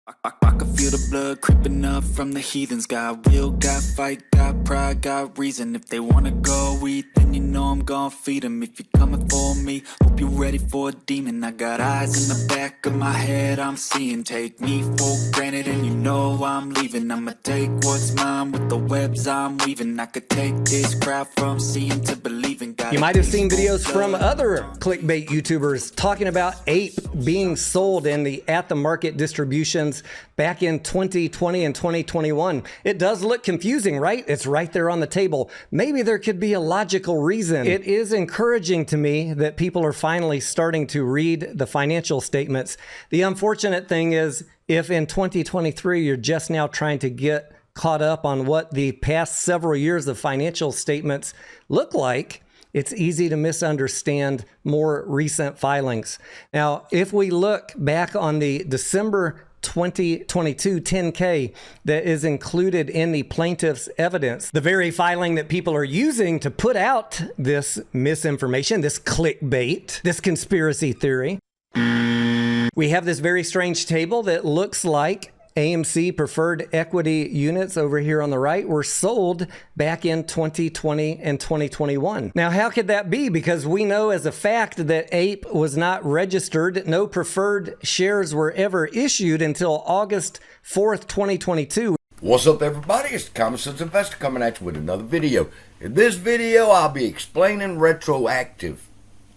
I can feel the blood creeping up from the heathens. Got will, got fight, got pride, got reason. If they wanna go eat, then you know I'm gon' feed them. If you're coming for me, hope you're ready for a demon. I got eyes in the back of my head, I'm seeing. Take me for granted and you know I'm leaving. I'ma take what's mine with the webs I'm weaving. I could take this crowd from seeing to believing. You might have seen videos from other clickbait YouTubers talking about Ape being sold in the at-the-market distributions back in 2020 and 2021. It does look confusing, right? It's right there on the table. Maybe there could be a logical reason. It is encouraging to me that people are finally starting to read the financial statements. The unfortunate thing is, if in 2023 you're just now trying to get caught up on what the past several years of financial statements look like, it's easy to misunderstand more recent filings. Now, if we look back on the December 2022 10K that is included in the plaintiff's evidence, the very filing that people are using to put out this misinformation, this clickbait, this conspiracy theory, we have this very strange table that looks like AMC preferred equity units over here on the right were sold back in 2020 and 2021. Now, how could that be? Because we know as a fact that Ape was not registered. No preferred shares were ever issued until August 4th, 2022. What's up, everybody? It's the Common Sense Investor coming at you with another video. In this video, I'll be explaining retroactive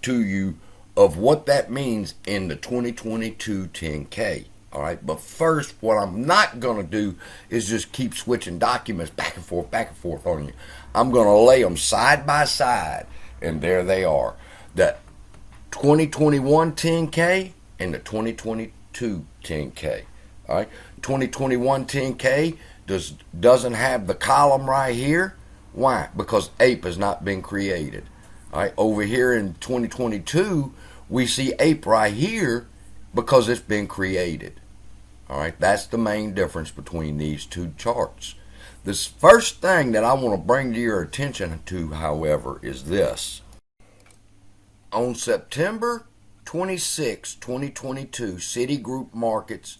to you of what that means in the 2022 10K. All right, but first, what I'm not going to do is just keep switching documents back and forth on you. I'm going to lay them side by side, and there they are. The 2021 10K and the 2022 10K. All right, 2021 10K doesn't have the column right here. Why? Because Ape has not been created. All right, over here in 2022, we see Ape right here because it's been created. All right, that's the main difference between these two charts. This first thing that I want to bring to your attention to, however, is this. On September 26, 2022, Citigroup markets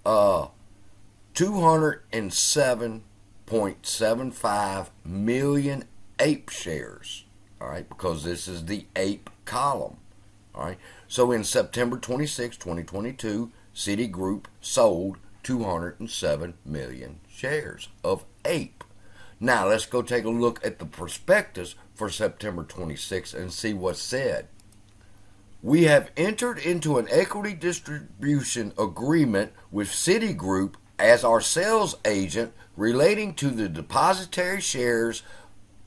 207.75 million Ape shares. All right, because this is the Ape column. All right, so in September 26, 2022, Citigroup sold 207 million shares of Ape. Now, let's go take a look at the prospectus for September 26 and see what's said. We have entered into an equity distribution agreement with Citigroup as our sales agent relating to the depositary shares,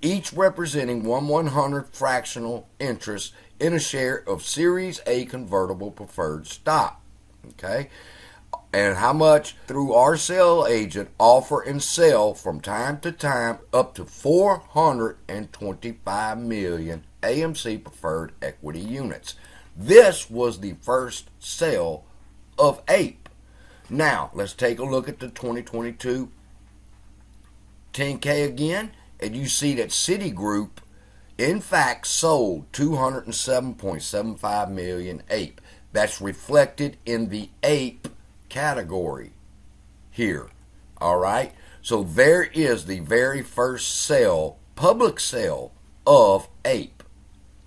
each representing 1/100th fractional interest in a share of Series A convertible preferred stock. Okay, and how much through our sales agent offer and sell from time to time up to 425 million AMC preferred equity units. This was the first sale of Ape. Now, let's take a look at the 2022 10K again, and you see that Citigroup, in fact, sold 207.75 million Ape. That's reflected in the Ape category here. All right. So there is the very first sale, public sale of Ape.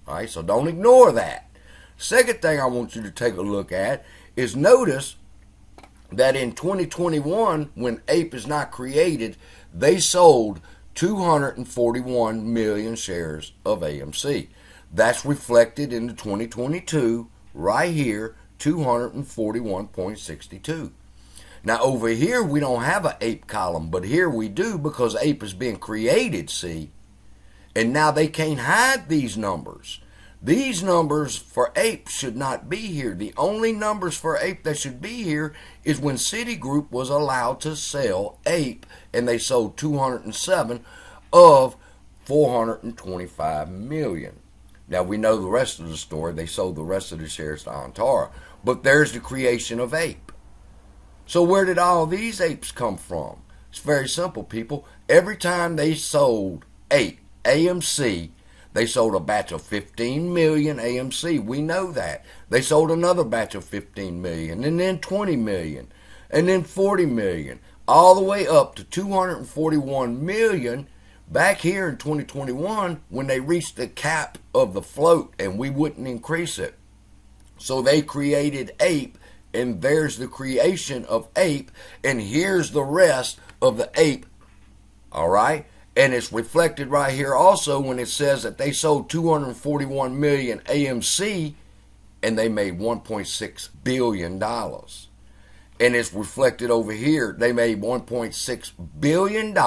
All right. So don't ignore that. Second thing I want you to take a look at is notice that in 2021, when Ape is not created, they sold 241 million shares of AMC. That's reflected in the 2022 right here, 241.62. Now over here we don't have an Ape column, but here we do because Ape is being created, see? And now they can't hide these numbers. These numbers for Ape should not be here. The only numbers for Ape that should be here is when Citigroup was allowed to sell Ape, and they sold 207 of 425 million. Now, we know the rest of the story. They sold the rest of the shares to Antara. But there's the creation of Ape. So where did all these apes come from? It's very simple, people. Every time they sold Ape, AMC, they sold a batch of 15 million AMC. We know that. They sold another batch of 15 million and then 20 million. and then 40 million, all the way up to 241 million back here in 2021 when they reached the cap of the float and we wouldn't increase it. So they created APE, and there's the creation of APE, and here's the rest of the APE, all right? And it's reflected right here also when it says that they sold 241 million AMC and they made $1.6 billion. And it's reflected over here, they made $1.6 billion,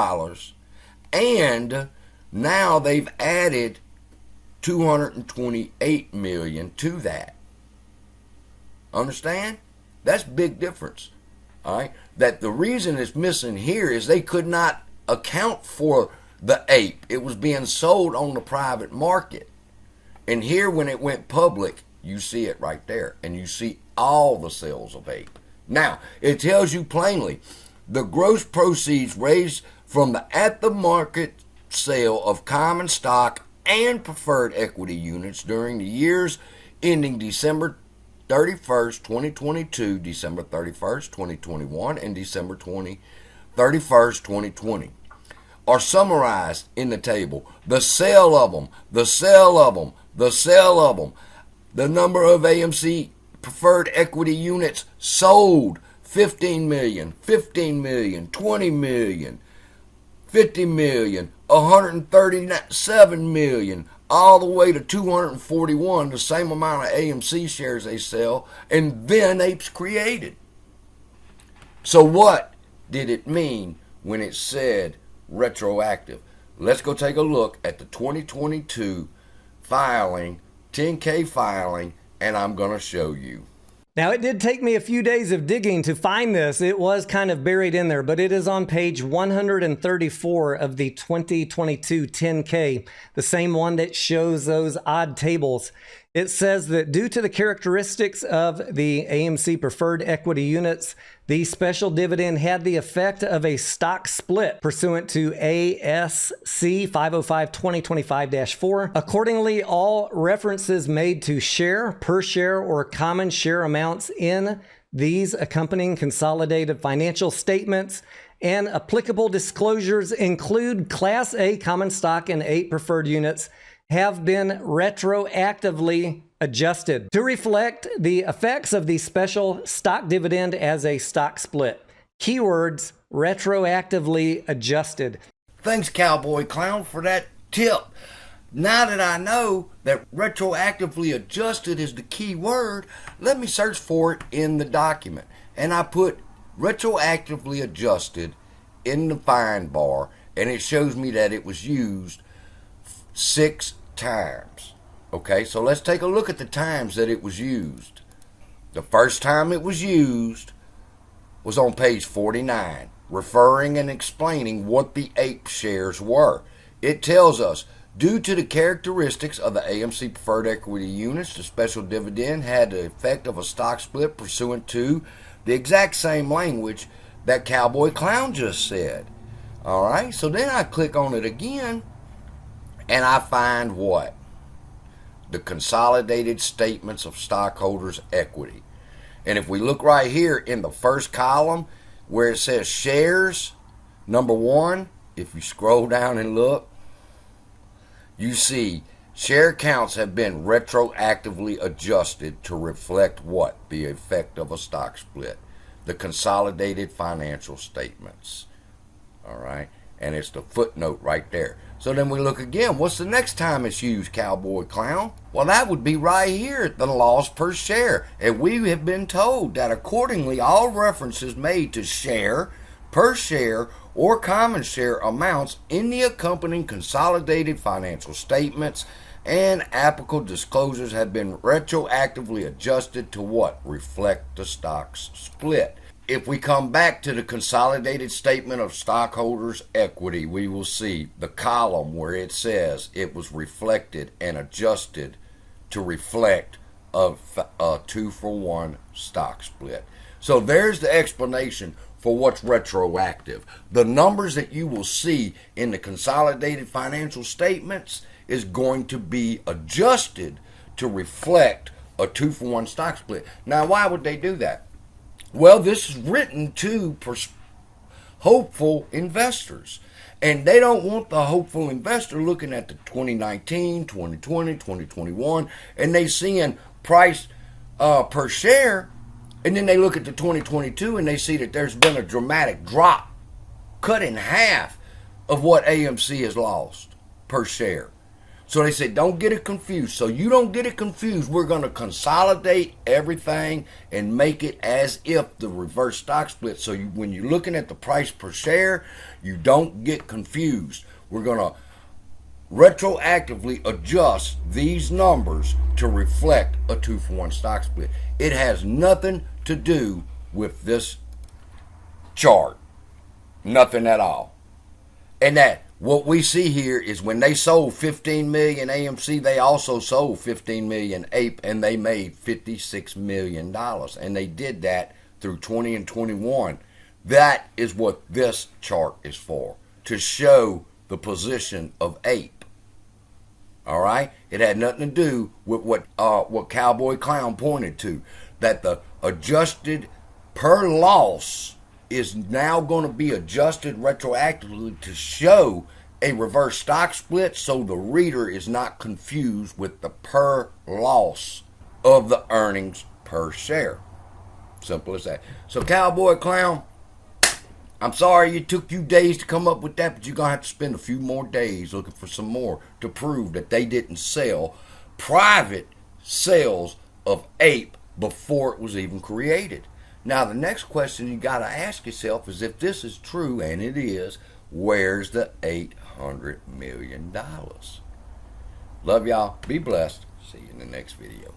and now they've added 228 million to that. Understand? That's big difference. All right? That the reason it's missing here is they could not account for the APE. It was being sold on the private market. And here when it went public, you see it right there. And you see all the sales of APE. Now, it tells you plainly, the gross proceeds raised from the at-the-market sale of common stock and preferred equity units during the years ending December 31st, 2022, December 31st, 2021, and December 31st, 2020 are summarized in the table. The sale of them, the sale of them, the sale of them, the number of AMC preferred equity units sold, 15 million, 15 million, 20 million, 50 million, 137 million, all the way to 241, the same amount of AMC shares they sell, and then APE's created. So what did it mean when it said retroactive? Let's go take a look at the 2022 filing, 10K filing, and I'm going to show you. Now, it did take me a few days of digging to find this. It was kind of buried in there, but it is on page 134 of the 2022 10K, the same one that shows those odd tables. It says that due to the characteristics of the AMC preferred equity units, the special dividend had the effect of a stock split pursuant to ASC 505-2025-4. Accordingly, all references made to share, per share, or common share amounts in these accompanying consolidated financial statements and applicable disclosures include Class A common stock and 8 preferred units have been retroactively adjusted to reflect the effects of the special stock dividend as a stock split. Keywords, retroactively adjusted. Thanks, Cowboy Clown, for that tip. Now that I know that retroactively adjusted is the key word, let me search for it in the document. And I put retroactively adjusted in the find bar, and it shows me that it was used 6 times. Okay, so let's take a look at the times that it was used. The first time it was used was on page 49, referring and explaining what the APE shares were. It tells us, due to the characteristics of the AMC preferred equity units, the special dividend had the effect of a stock split pursuant to the exact same language that Cowboy Clown just said. All right, so then I click on it again, and I find what? The consolidated statements of stockholders' equity. And if we look right here in the first column where it says shares, number 1, if you scroll down and look, you see share counts have been retroactively adjusted to reflect what? The effect of a stock split. The consolidated financial statements. All right. And it's the footnote right there. So then we look again. What's the next time it's used, Cowboy Clown? Well, that would be right here at the loss per share. And we have been told that accordingly, all references made to share, per share, or common share amounts in the accompanying consolidated financial statements and applicable disclosures have been retroactively adjusted to what? Reflect the stock's split. If we come back to the consolidated statement of stockholders' equity, we will see the column where it says it was reflected and adjusted to reflect a 2-for-1 stock split. So there's the explanation for what's retroactive. The numbers that you will see in the consolidated financial statements is going to be adjusted to reflect a 2-for-1 stock split. Now, why would they do that? Well, this is written to hopeful investors. And they don't want the hopeful investor looking at the 2019, 2020, 2021, and they seeing price per share, and then they look at the 2022 and they see that there's been a dramatic drop, cut in half of what AMC has lost per share. So they said, don't get it confused. So you don't get it confused, we're going to consolidate everything and make it as if the reverse stock split. So when you're looking at the price per share, you don't get confused. We're going to retroactively adjust these numbers to reflect a 2-for-1 stock split. It has nothing to do with this chart. Nothing at all. And that what we see here is when they sold 15 million AMC, they also sold 15 million APE, and they made $56 million. And they did that through 20 and 21. That is what this chart is for, to show the position of APE. All right? It had nothing to do with what Cowboy Clown pointed to, that the adjusted per loss is now going to be adjusted retroactively to show a reverse stock split, so the reader is not confused with the per loss of the earnings per share. Simple as that. So Cowboy Clown, I'm sorry it took you days to come up with that, but you're going to have to spend a few more days looking for some more to prove that they didn't sell private sales of APE before it was even created. Now, the next question you got to ask yourself is, if this is true, and it is, where's the $800 million? Love y'all. Be blessed. See you in the next video.